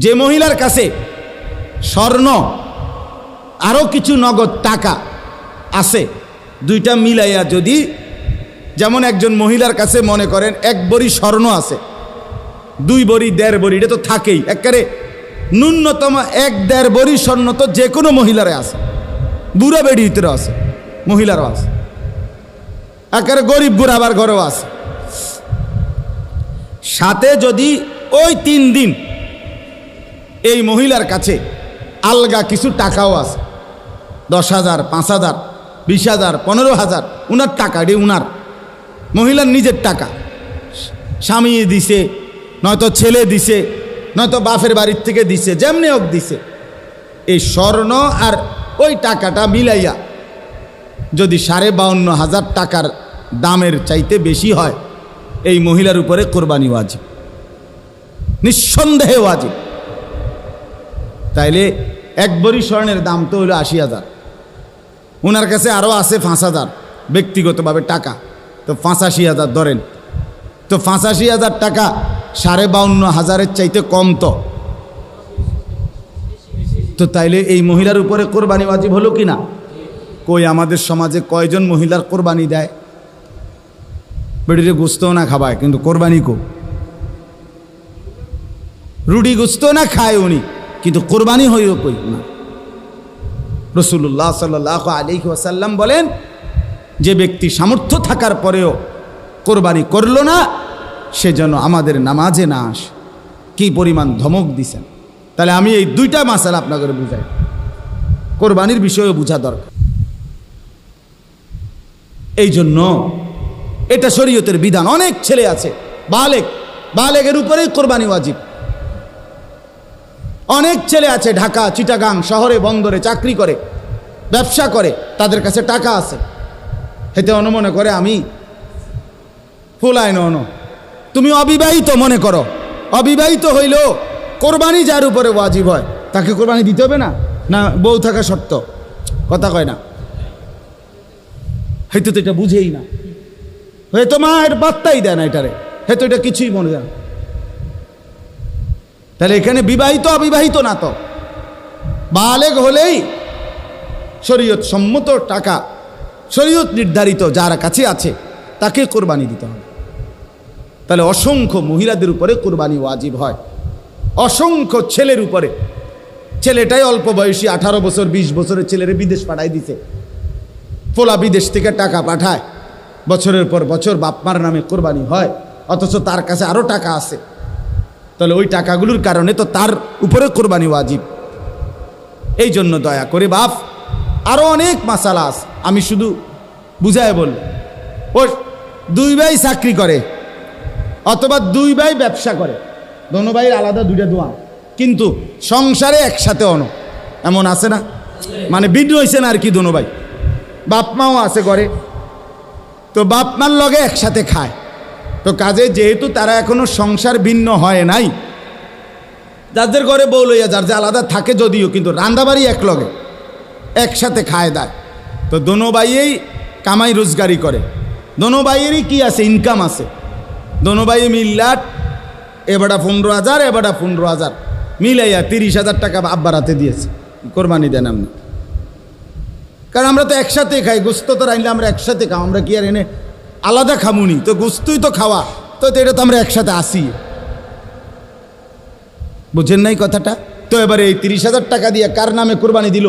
যে মহিলার কাছে স্বর্ণ আরও কিছু নগদ টাকা আছে, দুইটা মিলাইয়া যদি, যেমন একজন মহিলার কাছে মনে করেন 1 ভরি স্বর্ণ আছে, 2 ভরি 1.5 ভরি, এটা তো থাকেই, একেবারে ন্যূনতম 1-1.5 ভরি স্বর্ণ তো যে কোনো মহিলারে আছে, বুড়া বেড়ি ভিতরে আছে, মহিলারও আছে, একেবারে গরিব বুড়াবার ঘরেও আছে। সাথে যদি ওই 3 দিন এই মহিলার কাছে আলগা কিছু টাকাও আছে, 10,000, 5,000, 20,000, 15,000, উনার টাকা, এটি উনার মহিলার নিজের টাকা, স্বামী দিছে, নয়তো ছেলে দিছে, নয়তো বাপের বাড়ির থেকে দিছে, যেমনি হোক দিছে। এই স্বর্ণ আর ওই টাকাটা মিলাইয়া যদি 52,500 টাকার দামের চাইতে বেশি হয়, এই মহিলার উপরে কোরবানি ওয়াজিব, নিঃসন্দেহে ওয়াজিব। তাইলে 1 ভরি স্বর্ণের দাম তো হলো 80,000, ওনার কাছে আরও আছে 5,000 ব্যক্তিগতভাবে টাকা, তো 85,000 ধরেন, তো 85,000 টাকা 52,500-এর চাইতে কম তো তাইলে এই মহিলার উপরে কোরবানি ওয়াজিব হলো কি না? কই আমাদের সমাজে কয়জন মহিলার কোরবানি দেয়? বেড়িরে গুস্তও না খাবায়, কিন্তু কোরবানি কো, রুটি গুস্তও না খায় উনি, কিন্তু কোরবানি হইও কই না। রাসূলুল্লাহ সাল্লাল্লাহু আলাইহি ওয়াসাল্লাম বলেন, যে ব্যক্তি সামর্থ্য থাকার পরেও কোরবানি করলো না, সে যেন আমাদের নামাজে না আসে। কি পরিমাণ ধমক দিছেন! তাহলে আমি এই 2টা মাসালা আপনাকে বুঝাই, কোরবানির বিষয়েও বোঝা দরকার। এই জন্য এটা শরীয়তের বিধান। অনেক ছেলে আছে বালেগের উপরেই কোরবানি ওয়াজিব। অনেক ছেলে আছে ঢাকা, চিটাগাং শহরে, বন্দরে চাকরি করে, ব্যবসা করে, তাদের কাছে টাকা আছে, হেতে মনে করে আমি ফুলায় ন। তুমি অবিবাহিত মনে করো, অবিবাহিত হইলেও কোরবানি যার উপরে ওয়াজিব হয় তাকে কোরবানি দিতে হবে না? না বউ থাকা শর্ত? কথা কয় না, হয়তো তো এটা বুঝেই না, হয়তো মা এর বার্তাই দেয় না, এটারে হয়তো এটা কিছুই মনে যায় না। তাহলে এখানে বিবাহিত অবিবাহিত না, তো বালেগ হলেই শরীয়ত সম্মত টাকা, শরীয়ত নির্ধারিত যার কাছে আছে তাকে কোরবানি দিতে হবে। তাহলে অসংখ্য মহিলাদের উপরে কোরবানি ওয়াজিব হয়, অসংখ্য ছেলের উপরে। ছেলেটাই অল্প বয়সী, 18 বছর 20 বছরের ছেলেরে বিদেশ পাঠাই দিছে, পোলা বিদেশ থেকে টাকা পাঠায়, বছরের পর বছর বাপমার নামে কোরবানি হয়, অথচ তার কাছে আরও টাকা আছে। তাহলে ওই টাকাগুলোর কারণে তো তার উপরে কোরবানি ওয়াজিব। এই জন্য দয়া করে বাপ, আরও অনেক মাসালা আছে, আমি শুধু বুঝায় বল। ও 2 ভাই চাকরি করে অথবা 2 ভাই ব্যবসা করে, দোনো ভাইয়ের আলাদা 2টা দোয়া, কিন্তু সংসারে একসাথে এমন আছে না? মানে বিদ্রোহ হয়েছে না আর কি, দোনো ভাই, বাপ মাও আছে ঘরে, তো বাপ মার লগে একসাথে খায়। তো কাজে যেহেতু তারা এখনো সংসার ভিন্ন হয় নাই, যাদের ঘরে বউ লইয়া যার যে আলাদা থাকে যদিও, কিন্তু রান্দাবাড়ি এক লগে একসাথে খায় দেয়। তো দোনো ভাইয়েই কামাই রোজগারি করে, দোনো ভাইয়েরই কি আছে, ইনকাম আছে, দোনো ভাই মিল্লাট, এবারটা 15,000, এবারটা 15,000 মিলাইয়া 30,000 টাকা আব্বার হাতে দিয়েছে, কোরবানি দেন আপনি। কারণ আমরা তো একসাথে খাই, গোস্ত তো রাইলে আমরা একসাথে খাও, আমরা কি আর এনে আলাদা খামুনি? তো গোস্তই তো খাওয়া, তো এটা তো আমরা একসাথে আসি, বুঝেন নাই কথাটা? তো এবারে এই 30,000 টাকা দিয়ে কার নামে কোরবানি দিল?